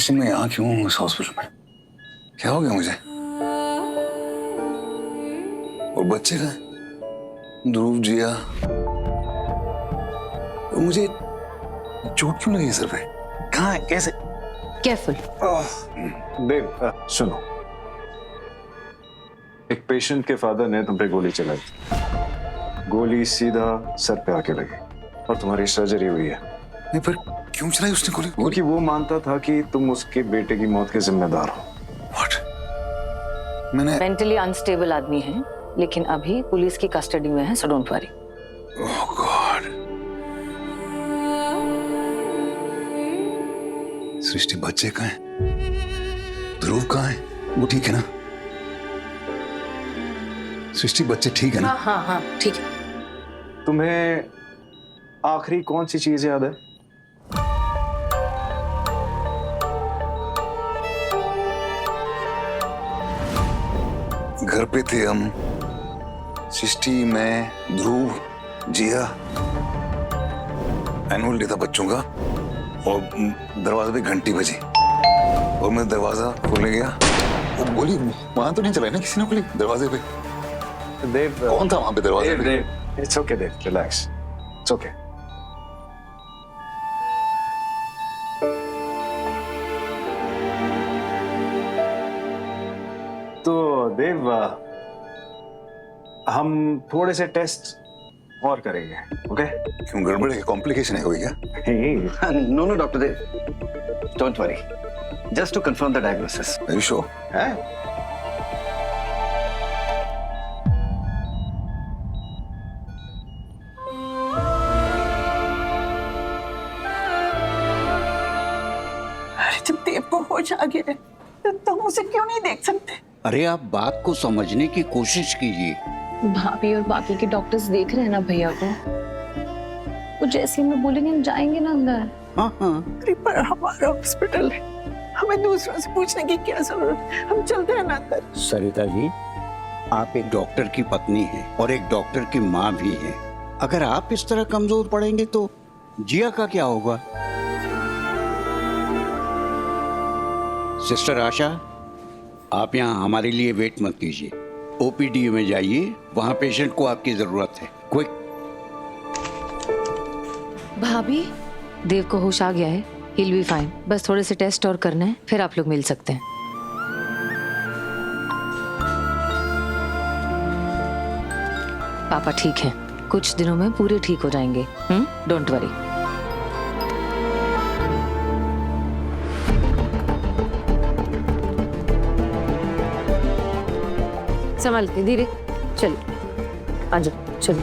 लेकिन मैं यहाँ क्यों हूँ इस हॉस्पिटल में? क्या हो गया मुझे? और बच्चे कहाँ हैं? ध्रुव, जिया। और मुझे चोट क्यों लगी सर पे? कहाँ है? कैसे? केयरफुल। देव, सुनो, एक पेशेंट के फादर ने तुम पे गोली चलाई। गोली सीधा सर पे आके लगी और तुम्हारी सर्जरी हुई है। नहीं, पर क्यों चलाई उसने गोली? क्योंकि वो मानता था कि तुम उसके बेटे की मौत के जिम्मेदार हो। What? मैंने मेंटली अनस्टेबल आदमी है, लेकिन अभी पुलिस की कस्टडी में है, so don't worry. Oh God. Srishti, बच्चे कहाँ हैं? ध्रुव कहाँ है? वो ठीक है ना? सृष्टि, बच्चे ठीक है ना? हाँ हाँ हाँ ठीक है। तुम्हें आखिरी कौन सी चीज याद है? घर पे थे हम, सृष्टि, मैं, ध्रुव, जिया। एनुअल डे था बच्चों का और दरवाजे पे घंटी बजी और मैं दरवाजा खोलने गया। वो गोली वहां तो नहीं चलाई ना किसी ने? गोली दरवाजे पे? देव, कौन था वहां पे दरवाजे पे? It's okay Dev, relax, it's okay. तो देव, हम थोड़े से टेस्ट और करेंगे, ओके? क्यों, गड़बड़ है? कॉम्प्लिकेशन है कोई क्या? No, no, Dr. Dev. Don't worry. Just to confirm the diagnosis. Are you sure? है? अरे जब देव को होश आ गया है तो तुम उसे क्यों नहीं देख सकते? अरे आप बात को समझने की कोशिश कीजिए। भाभी और बाकी के डॉक्टर्स देख रहे हैं ना भैया को। वो जैसे ही मैं बोलेंगे हम जाएंगे ना अंदर। हाँ हाँ। अरे पर हमारा हॉस्पिटल है, हमें दूसरों से पूछने की क्या जरूरत है? हम चलते हैं ना अंदर। सरिता जी, आप एक डॉक्टर की पत्नी हैं और एक डॉक्टर की माँ भी हैं। अगर आप इस तरह कमजोर पड़ेंगे तो जिया का क्या होगा? सिस्टर आशा, आप यहाँ हमारे लिए वेट मत कीजिए, ओपीडी में जाइए, वहाँ पेशेंट को आपकी जरूरत है। क्विक। भाभी, देव को होश आ गया है, he'll be fine। बस थोड़े से टेस्ट और करना है, फिर आप लोग मिल सकते हैं। पापा ठीक हैं, कुछ दिनों में पूरे ठीक हो जाएंगे। Don't worry. संभाल के, धीरे। चलो आ जाओ, चलो।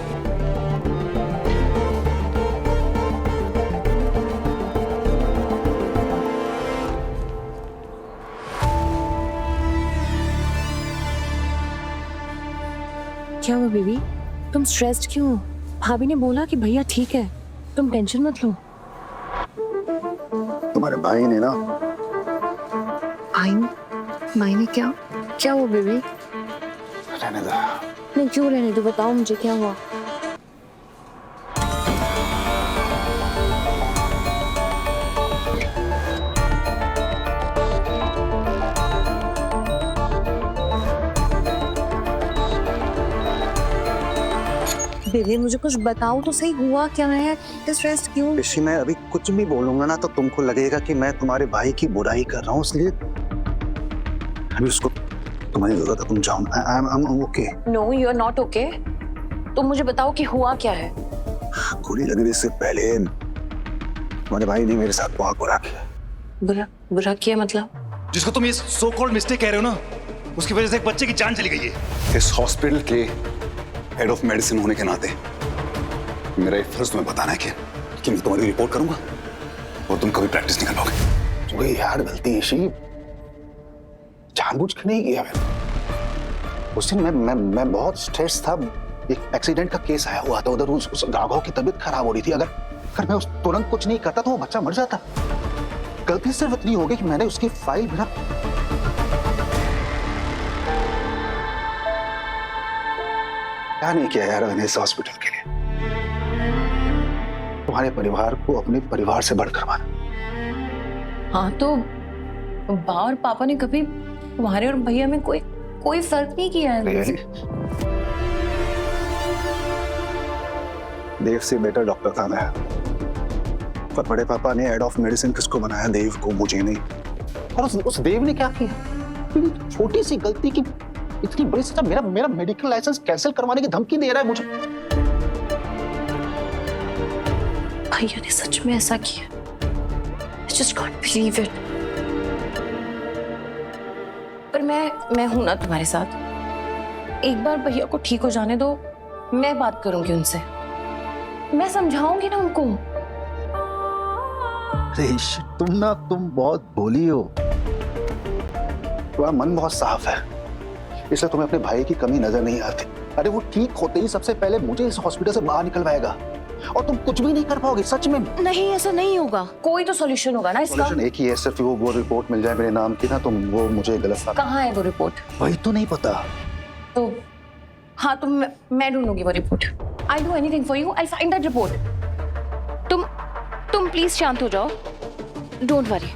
क्या हुआ बेबी? तुम स्ट्रेस्ड क्यों हो? भाभी ने बोला कि भैया ठीक है, तुम टेंशन मत लो। तुम्हारे भाई ने ना, भाई ने क्या? क्या हुआ बेबी? रहने दो। नहीं, क्यों रहने दो, बताओ मुझे क्या हुआ। बेबी मुझे कुछ बताओ तो सही, हुआ क्या है? स्ट्रेस क्यों? ऋषि, मैं अभी कुछ भी बोलूंगा ना तो तुमको लगेगा कि मैं तुम्हारे भाई की बुराई कर रहा हूँ, इसलिए अभी उसको तुम्हारी जरूरत है, तुम जाओ। I am okay. No, you are not okay. तुम मुझे बताओ कि हुआ क्या है। गोली लगने से पहले तुम्हारे भाई ने मेरे साथ बहुत बुरा किया। बुरा किया मतलब? जिसको तुम ये सो कॉल्ड मिस्टेक कह रहे हो ना, उसकी वजह से एक बच्चे की जान चली गई है। इस हॉस्पिटल के हेड ऑफ मेडिसिन होने के नाते मेरा एक फर्ज तुम्हें बताना है कि मैं तुम्हारी रिपोर्ट करूंगा और तुम कभी प्रैक्टिस नहीं कर पाओगे। वही यार गलती ऋषि, जानबूझ के नहीं किया मैंने। उस दिन मैं बहुत स्ट्रेस था, एक एक्सीडेंट का केस आया हुआ था उधर, उस राघव की तबीयत खराब हो रही थी। अगर मैं उस तुरंत कुछ नहीं करता तो वो बच्चा मर जाता। गलती सिर्फ इतनी हो गई कि मैंने उसकी फाइल बिना क्या नहीं किया यार मैंने इस हॉस्पिटल के लिए। तुम्हारे परिवार को अपने परिवार से बढ़कर माना। हाँ तो बा और पापा ने कभी तुम्हारे और भैया में कोई फर्क नहीं किया है। देव से बेटर डॉक्टर था मैं, पर बड़े पापा ने हेड ऑफ मेडिसिन किसको बनाया? देव को, मुझे नहीं। और उस देव ने क्या किया? छोटी सी गलती की इतनी बड़ी सजा, मेरा मेडिकल लाइसेंस कैंसिल करवाने की धमकी दे रहा है मुझे। भैया ने सच में ऐसा किया? I just can't believe it. पर मैं हूं ना तुम्हारे साथ। एक बार भैया को ठीक हो जाने दो, मैं बात करूंगी उनसे, मैं समझाऊंगी ना उनको। तुम बहुत भोली हो, तुम्हारा मन बहुत साफ है, इसलिए तुम्हें अपने भाई की कमी नजर नहीं आती। अरे वो ठीक होते ही सबसे पहले मुझे इस हॉस्पिटल से बाहर निकलवाएगा, और तुम कुछ भी नहीं कर पाओगे। सच में नहीं, ऐसा नहीं होगा। कोई तो सॉल्यूशन होगा ना इसका। सॉल्यूशन एक ही है, सिर्फ वो रिपोर्ट मिल जाए मेरे नाम की ना, तो वो मुझे गलत साबित। कहाँ है वो रिपोर्ट? वही तो नहीं पता। तो हाँ, तो मैं ढूंढूंगी वो report. I'll do anything for you. I'll find that report. तुम प्लीज शांत हो जाओ। Don't worry.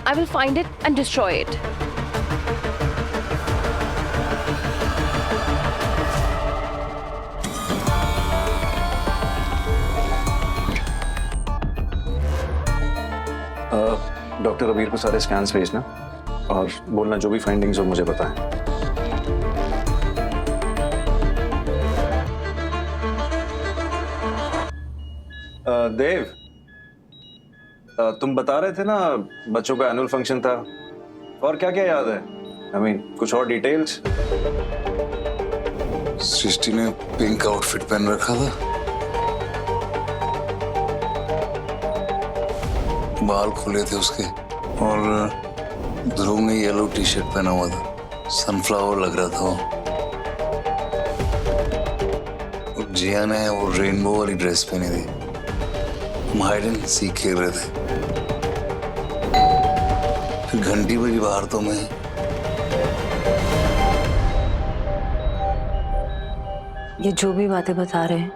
I will find it and destroy it. Doctor अबीर को सारे स्कैन्स भेजना और बोलना जो भी फाइंडिंग्स हो मुझे बताएं। देव, तुम बता रहे थे ना बच्चों का एनुअल फंक्शन था, और क्या क्या याद है? I mean, कुछ और डिटेल्स? सृष्टि ने पिंक आउटफिट पहन रखा था, बाल खुले थे उसके, और ध्रुव ने येलो टी शर्ट पहना हुआ था, सनफ्लावर लग रहा था वो। और जिया ने वो रेनबो वाली ड्रेस पहनी थी। हम हाइड एंड सीक खेल रहे थे, फिर घंटी बजी बाहर तो मैं। ये जो भी बातें बता रहे हैं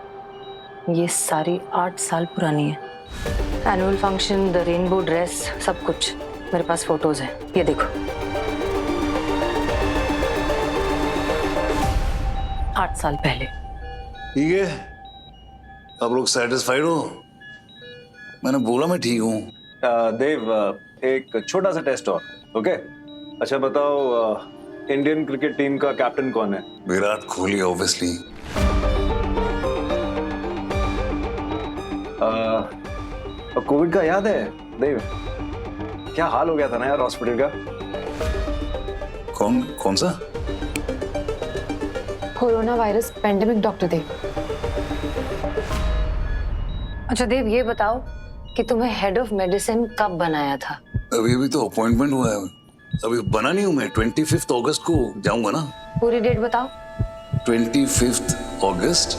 ये सारी 8 साल पुरानी है। Annual function, the rainbow dress, सब कुछ मेरे पास फोटोज हैं, ये देखो। 8 साल पहले। ठीक है, आप लोग सेटिस्फाइड हो? मैंने बोला मैं ठीक हूँ। देव, एक छोटा सा टेस्ट और, ओके? अच्छा बताओ, इंडियन क्रिकेट टीम का कैप्टन कौन है? विराट कोहली ऑब्वियसली। कोविड का याद है देव? क्या हाल हो गया था ना यार हॉस्पिटल का। कौन सा? कोरोना वायरस पेंडेमिक, डॉक्टर देव। अच्छा देव, ये बताओ कि तुम्हें हेड ऑफ मेडिसिन कब बनाया था? अभी तो अपॉइंटमेंट हुआ है, अभी बना नहीं हूं मैं। 25 अगस्त को जाऊंगा ना। पूरी डेट बताओ। 25 अगस्त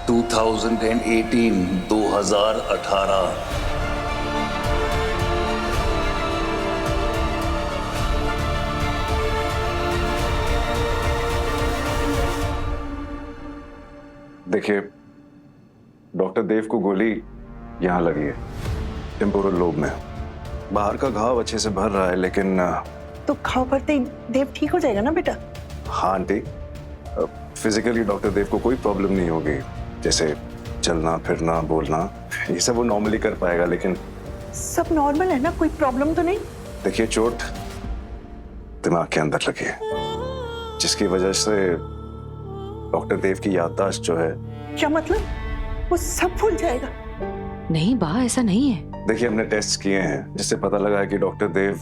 2018। देखिए, डॉक्टर देव को गोली यहाँ लगी है, टेम्पोरल लोब में। बाहर का घाव अच्छे से भर रहा है, लेकिन तो घाव भरते ही देव ठीक हो जाएगा ना बेटा? हाँ आंटी, फिजिकली डॉक्टर देव को कोई प्रॉब्लम नहीं होगी, जैसे चलना फिरना बोलना, ये सब वो नॉर्मली कर पाएगा। लेकिन सब नॉर्मल है ना, कोई प्रॉब्लम तो नहीं? देखिए, चोट दिमाग के अंदर लगी है, जिसकी वजह से डॉक्टर देव की याददाश्त जो है। क्या मतलब? वो सब भूल जाएगा? नहीं बा, ऐसा नहीं है। देखिए, हमने टेस्ट किए हैं जिससे पता लगा है कि डॉक्टर देव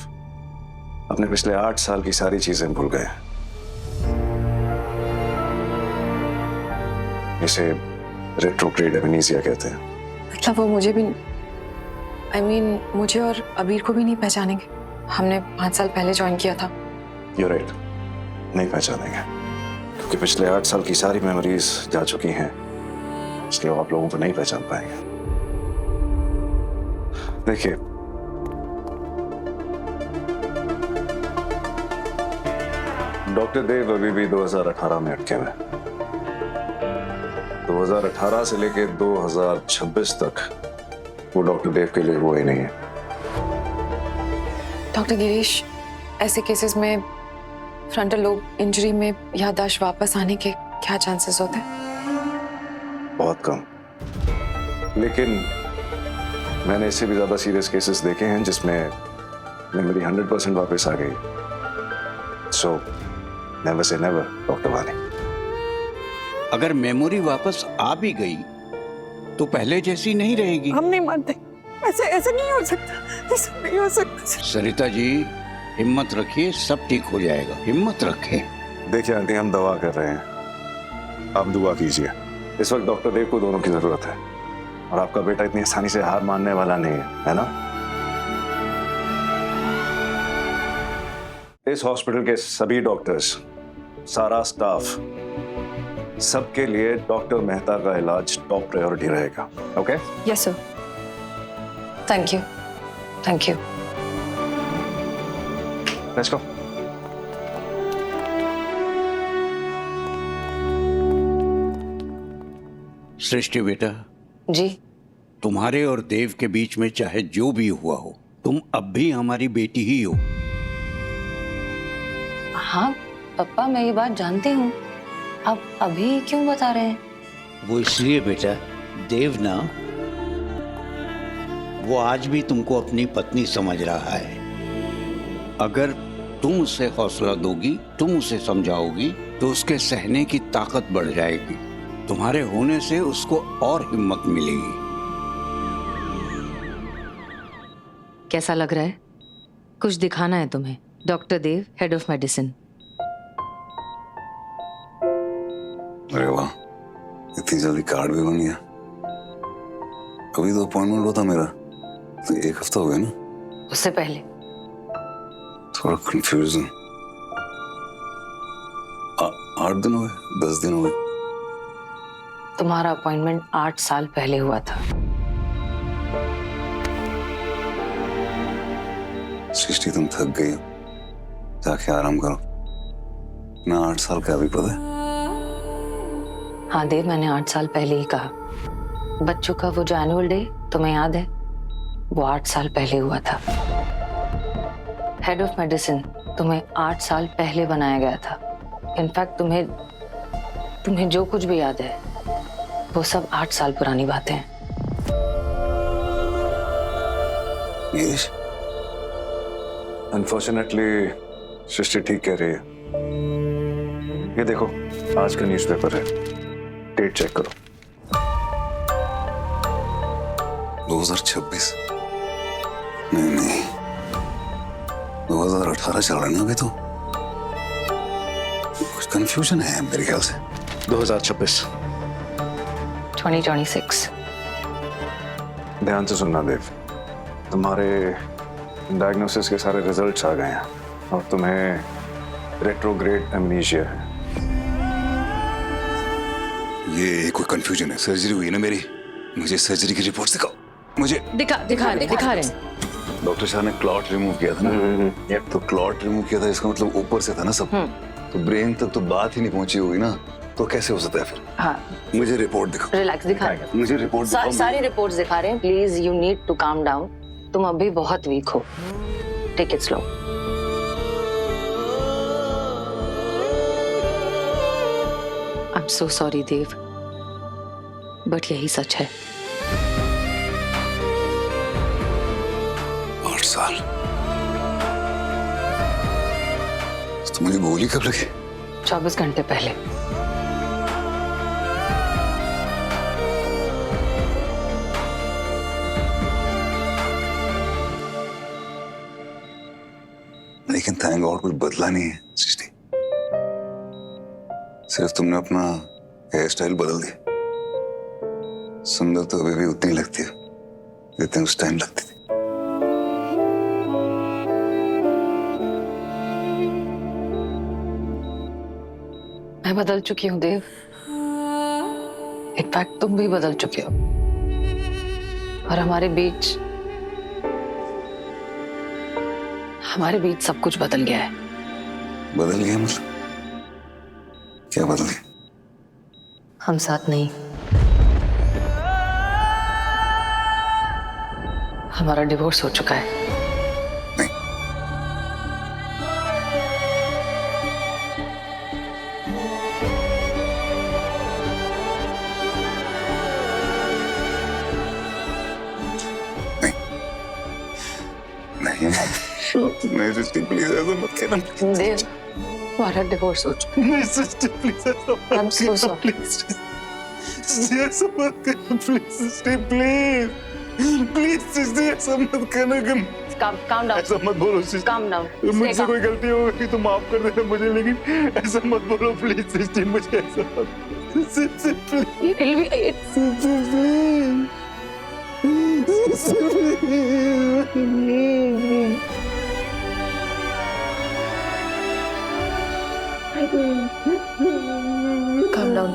अपने पिछले 8 साल की सारी चीजें भूल गए। इसे रेट्रोग्रेड एमनीसिया कहते हैं। मतलब वो मुझे भी, मुझे और अबीर को भी नहीं पहचानेंगे? हमने 5 साल पहले ज्वाइन किया था। You're right, नहीं पहचानेंगे, क्योंकि पिछले 8 साल की सारी मेमोरीज जा चुकी हैं, इसलिए वो आप लोगों को नहीं पहचान पाएंगे। देखिए, डॉक्टर देव अभी भी 2018 में अटके हुए। 2018 से लेके 2026 तक वो डॉक्टर देव के लिए हुए ही नहीं है। डॉक्टर गिरीश, ऐसे केसेस में फ्रंटल लोब इंजरी में याददाश्त वापस आने के क्या चांसेस होते हैं? बहुत कम, लेकिन मैंने इससे भी ज्यादा सीरियस केसेस देखे हैं जिसमें मेमोरी 100% वापस आ गई। So never say never doctor वानी। अगर मेमोरी वापस आ भी गई तो पहले जैसी नहीं रहेगी। हम नहीं मानते, ऐसे ऐसे नहीं हो सकता, ऐसे नहीं हो सकता। सरिता जी, हिम्मत रखिए, सब ठीक हो जाएगा, हिम्मत रखें। देखिए आंटी, हम दवा कर रहे हैं, आप दुआ कीजिए। इस वक्त डॉक्टर देव को दोनों की जरूरत है, और आपका बेटा इतनी आसानी से हार मानने वाला नहीं है ना? इस हॉस्पिटल के सभी डॉक्टर्स, सारा स्टाफ, सबके लिए डॉक्टर मेहता का इलाज टॉप प्रायोरिटी रहेगा। Okay? Yes sir. Thank you, thank you. Let's go. Srishti बेटा, जी। तुम्हारे और देव के बीच में चाहे जो भी हुआ हो, तुम अब भी हमारी बेटी ही हो। हाँ पापा, मैं ये बात जानती हूँ, आप अभी क्यों बता रहे हैं? वो इसलिए बेटा, देव ना, वो आज भी तुमको अपनी पत्नी समझ रहा है। अगर तुम उसे हौसला दोगी, तुम उसे समझाओगी, तो उसके सहने की ताकत बढ़ जाएगी। तुम्हारे होने से उसको और हिम्मत मिलेगी। कैसा लग रहा है? कुछ दिखाना है तुम्हें? Doctor Dev, head of medicine. अरे वाह, इतनी जल्दी कार्ड भी बन गया। अभी तो अपॉइंटमेंट हुआ था मेरा, तो 1 हफ्ता हो गया ना। उससे पहले थोड़ा कंफ्यूज हूँ। 8 दिन हो गए, 10 दिन हो गए। तुम्हारा अपॉइंटमेंट 8 साल पहले हुआ था। सृष्टि, तुम थक गई हो, जाके आराम करो ना। 8 साल का अभी पता है? हाँ देव, मैंने 8 साल पहले ही कहा। बच्चों का वो जो एनुअल डे तुम्हें याद है, वो 8 साल पहले हुआ था। हेड ऑफ मेडिसिन तुम्हें 8 साल पहले बनाया गया था। इनफैक्ट तुम्हें जो कुछ भी याद है, वो सब 8 साल पुरानी बातें हैं। नीरज, अनफॉर्चुनेटली सृष्टि ठीक कह रही है। ये देखो, आज का न्यूज़पेपर है, डेट चेक करो। 2026? नहीं, 2018 चल रहा है ना अभी तो। कुछ कंफ्यूजन है मेरे ख्याल से। 2026। 2026। ध्यान से सुनना देव, तुम्हारे डायग्नोसिस के सारे रिजल्ट्स आ गए हैं और तुम्हें रेट्रोग्रेड एमनीशिया है। ये कोई कंफ्यूजन है? सर्जरी हुई ना मेरी, मुझे सर्जरी की रिपोर्ट दिखाओ। मुझे दिखा रहे हैं। डॉक्टर शाह ने क्लॉट रिमूव किया था ना। तो क्लॉट रिमूव किया था, इसका मतलब ऊपर से था ना सब। तो ब्रेन तक तो बात ही नहीं पहुंची होगी ना, तो कैसे हो सकता है फिर? हाँ, मुझे रिपोर्ट दिखाओ। रिलैक्स, दिखा रहे हैं। मुझे रिपोर्ट दिखाओ। सारी रिपोर्ट्स दिखा रहे हैं। Please, you need to calm down. तुम अभी बहुत वीक हो। Take it slow. I am so sorry Dev, but यही सच है। 8 साल? तो मुझे गोली कब लगी? 24 घंटे पहले। लेकिन थैंक गॉड कोई बदला नहीं है सृष्टि। सिर्फ तुमने अपना हेयर स्टाइल बदल दिया। सुंदर तो अभी भी उतनी लगती है जितनी उस टाइम लगती थी। मैं बदल चुकी हूँ देव। इनफैक्ट तुम भी बदल चुके हो, और हमारे बीच सब कुछ बदल गया है। बदल गया मतलब? क्या बदल गया? हम साथ नहीं। हमारा डिवोर्स हो चुका है। नहीं, है सृष्टि, प्लीज ऐसा मत कहना। देव, हमारा डिवोर्स हो चुका नहीं सृष्टि, प्लीज ऐसा मत I'm so कहना, sorry. प्लीज ऐसा मत कहना, प्लीज सृष्टि, प्लीज प्लीज सृष्टि ऐसा मत कहना कि calm down. ऐसा मत बोलो सृष्टि। Calm down. मुझसे Stay कोई गलती हो गई तो माफ कर देना मुझे, लेकिन ऐसा मत बोलो प्लीज सृष्टि, मुझे ऐसा मत सृष्टि, प्लीज calm down.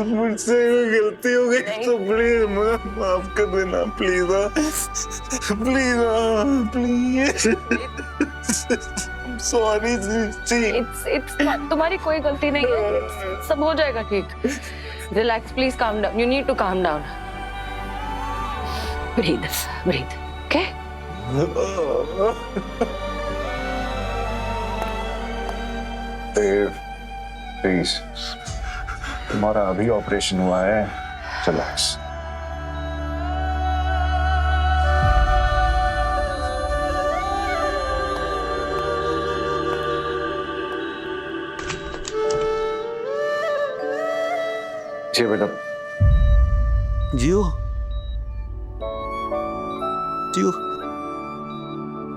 मुझसे कोई गलती हो गई तो प्लीज मुझे माफ कर देना, please please please. Sorry Srishti. It's not, तुम्हारी कोई गलती नहीं है, सब हो जाएगा ठीक। Relax, please calm down. You need to calm down. Breathe, okay? Dev, please, तुम्हारा अभी ऑपरेशन हुआ है, रिलैक्स। जी बेटा। जियो जियो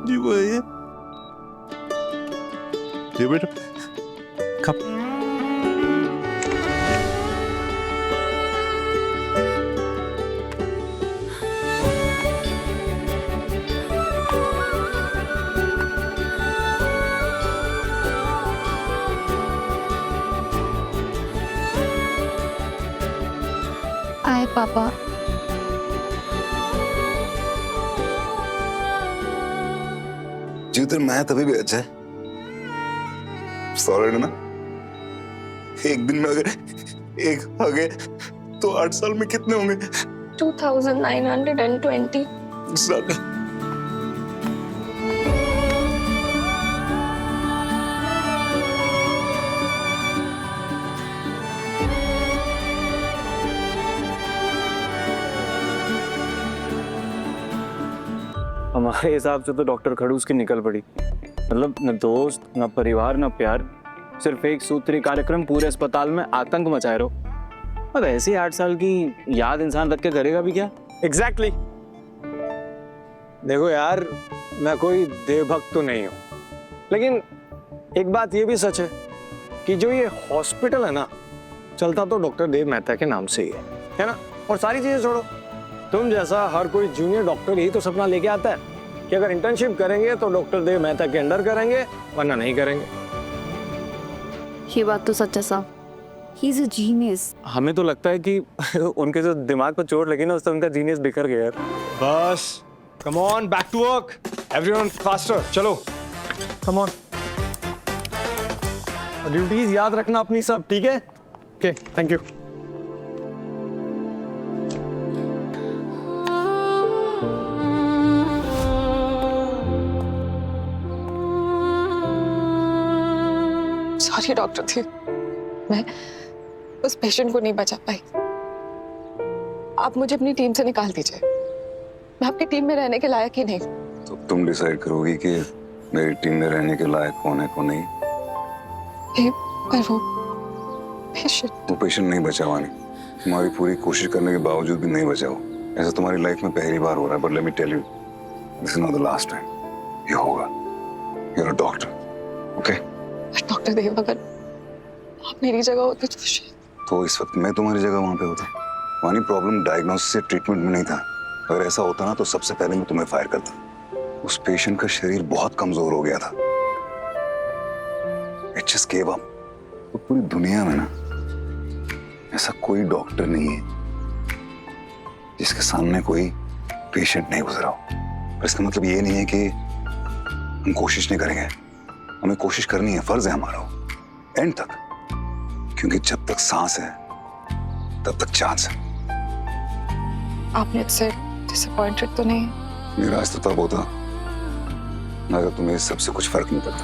जियो है ये बेटा कब आए पापा। जीवन मैं तभी भी अच्छा है, सॉलिड ना। एक दिन में अगर एक आ गए तो 8 साल में कितने होंगे? 2920. Exactly. हमारे हिसाब से तो डॉक्टर खड़ूस की निकल पड़ी। मतलब न दोस्त, न परिवार, न प्यार, सिर्फ एक सूत्री कार्यक्रम पूरे अस्पताल में आतंक मचाए रहो। और ऐसी 8 साल की याद इंसान रख के करेगा भी क्या? एग्जैक्टली। देखो यार, मैं कोई देवभक्त तो नहीं हूँ, लेकिन एक बात ये भी सच है कि जो ये हॉस्पिटल है ना, चलता तो डॉक्टर देव मेहता के नाम से ही है ना। और सारी चीजें छोड़ो, तुम जैसा हर कोई जूनियर डॉक्टर यही तो सपना लेके आता है कि अगर इंटर्नशिप करेंगे तो डॉक्टर देव मेहता के अंडर करेंगे, वरना नहीं करेंगे। ये बात तो सच है साहब। He is a genius. हमें तो लगता है कि उनके जो दिमाग पर चोट लगी ना, उससे उनका जीनियस बिखर गया है। बस come on, back to work everyone, faster, चलो कम ऑन। ड्यूटीज याद रखना अपनी सब, ठीक है? Okay, thank you. Sorry doctor थी, मैं उस पेशेंट को नहीं बचा पाई। आप मुझे अपनी टीम से निकाल दीजिए, मैं आपकी टीम में रहने के लायक ही नहीं। तो तुम डिसाइड करोगी कि मेरी टीम में रहने के लायक कौन है कौन नहीं। पर वो पेशेंट नहीं बचा वानी, तुम्हारी पूरी कोशिश करने के बावजूद भी नहीं बचा वो। ऐसा तुम्हारी लाइफ में पहली बार हो रहा है, but let me tell you, this is not the last time. ये होगा, you are a doctor, okay? Doctor Dev, अगर आप मेरी जगह होते तो इस वक्त मैं तुम्हारी जगह वहां पे होता। वानी, प्रॉब्लम डायग्नोसिस से ट्रीटमेंट में नहीं था। अगर ऐसा होता ना तो सबसे पहले मैं तुम्हें फायर करता। उस पेशेंट का शरीर बहुत कमजोर हो गया था, इट जस्ट गिव अप। तो पूरी दुनिया में ना ऐसा कोई डॉक्टर नहीं है जिसके सामने कोई पेशेंट नहीं गुजरा हो। पर इसका मतलब ये नहीं है कि हम कोशिश नहीं करेंगे। हमें कोशिश करनी है, फर्ज है हमारा एंड तक, क्योंकि जब तक सांस है तब तक चांस है। आप मुझसे डिसअपॉइंटेड तो नहीं? निराश तो तब होता अगर तुम्हें इस सबसे कुछ फर्क नहीं पड़ता।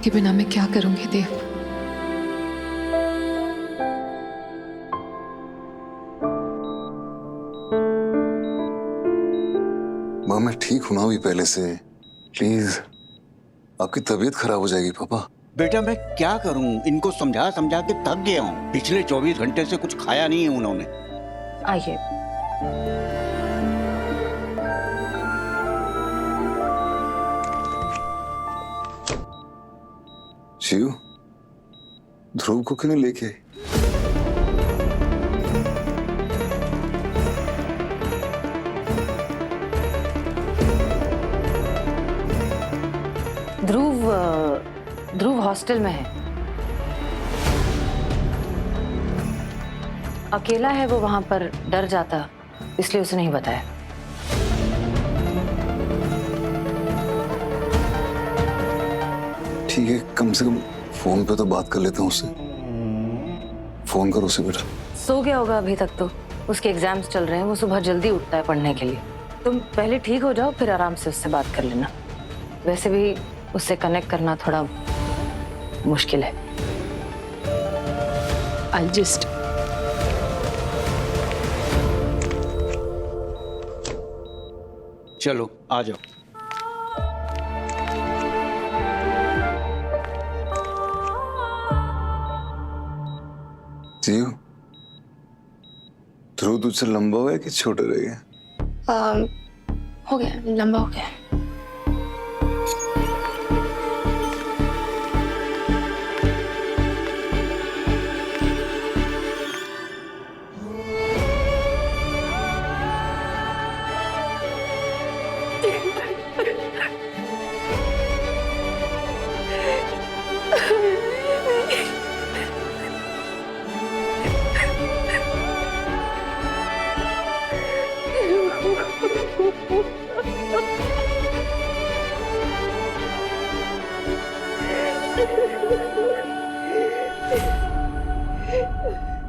आपके बिना मैं क्या करूंगी देव? माँ मैं ठीक हूं ना अभी पहले से। प्लीज, आपकी तबीयत खराब हो जाएगी पापा। बेटा मैं क्या करूं, इनको समझा समझा के थक गया हूं। पिछले 24 घंटे से कुछ खाया नहीं है उन्होंने। आइए। शिव, ध्रुव को क्यों नहीं लेके? ध्रुव हॉस्टल में है। अकेला है वो, वहां पर डर जाता, इसलिए उसे नहीं बताया। ठीक है, कम से कम फोन पे तो बात कर लेता हूँ उससे। फोन करो उसे बेटा। सो गया होगा अभी तक तो, उसके एग्जाम्स चल रहे हैं, वो सुबह जल्दी उठता है पढ़ने के लिए। तुम पहले ठीक हो जाओ, फिर आराम से उससे बात कर लेना। वैसे भी उससे कनेक्ट करना थोड़ा मुश्किल है। I'll just चलो आ जाओ। जीव, ध्रुव तुझसे लंबा हो गया कि छोटा रह गया? हो गया, लंबा हो गया।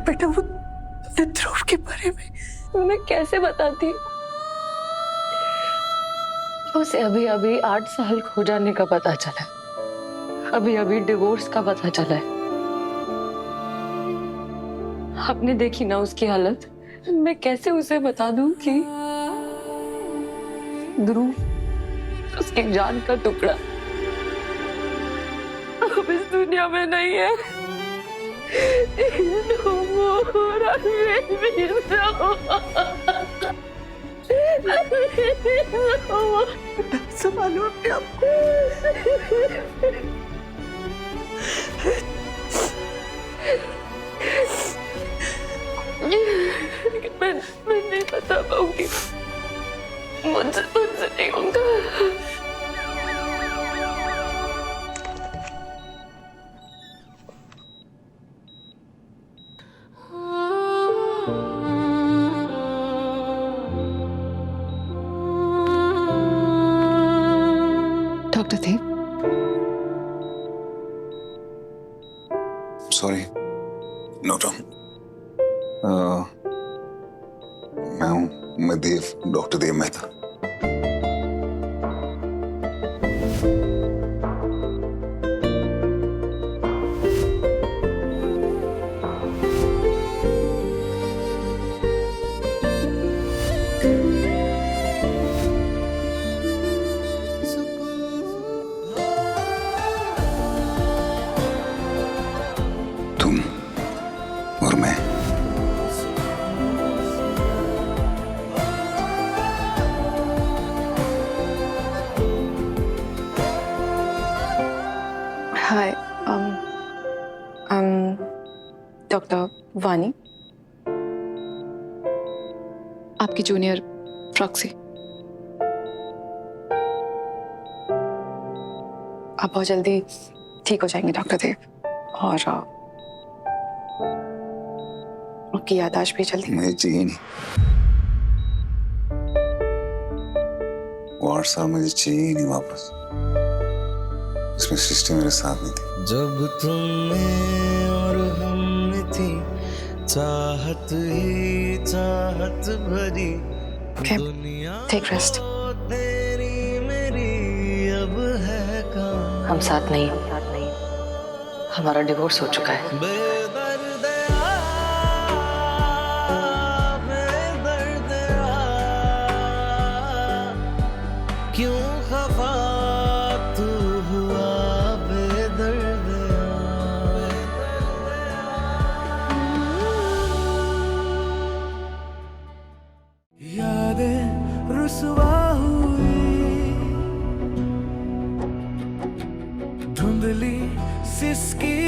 बेटा वो ध्रुव के बारे में मैं कैसे बताती? उसे अभी अभी 8 साल खो जाने का पता चला, अभी अभी डिवोर्स का पता चला है। आपने देखी ना उसकी हालत, मैं कैसे उसे बता दूं कि ध्रुव उसकी जान का टुकड़ा अब इस दुनिया में नहीं है। संभालो अपने आप को। मैं नहीं बता पाऊंगी, मुझसे नहीं होगा। डॉक्टर देव, सॉरी, नो प्रॉब्लम। मैं देव, डॉक्टर देव मेहता। तुम और मैं हाय, डॉक्टर वानी, आपकी जूनियर प्रॉक्सी। आप बहुत जल्दी ठीक हो जाएंगे डॉक्टर देव, और आपकी याददाश्त भी जल्दी। मुझे चाहिए नहीं, वो 8 साल मुझे चाहिए ही नहीं वापस। इसमें सृष्टि मेरे साथ नहीं थी। जब तुम में और हम में थी चाहत ही चाहत भरी दुनिया, टेक रेस्ट। तेरी मेरी अब है कहाँ। हम साथ नहीं। हमारा डिवोर्स हो चुका है। बेदर्द क्यों खफा तू हुआ बेदर्द यादें रुसवा हुई धुंधली सिसकी